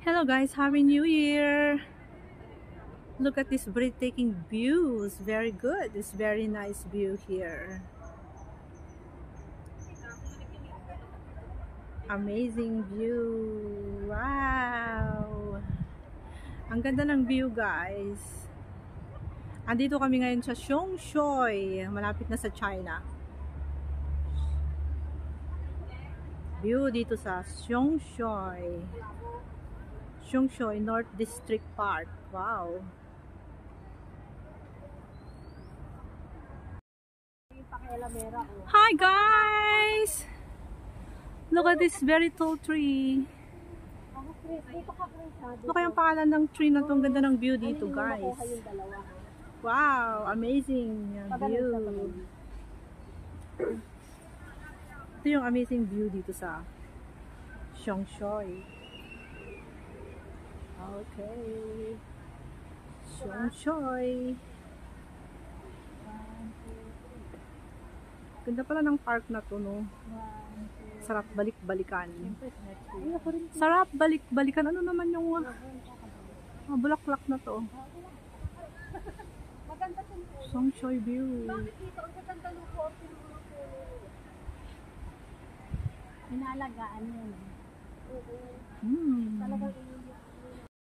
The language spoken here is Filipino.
Hello guys, Happy New Year! Look at this breathtaking view. It's very good. It's very nice view here. Amazing view. Wow! Ang ganda ng view guys. Andito kami ngayon sa Xiangshui. Malapit na sa China. View dito sa Xiangshui. Xiangshui North District Park. Wow! Hi guys! Look at this very tall tree. Ano kayang pangalan ng tree na itong ganda ng view dito guys? Wow! Amazing view. Ito yung amazing view dito sa Xiangshui. Okay. Xiangshui. Ganda pala ng park na to, no? Sarap balik-balikan. Sarap balik-balikan. Ano naman yung bulaklak na to? Xiangshui view. Inalagaan yun. Hmm. Talagang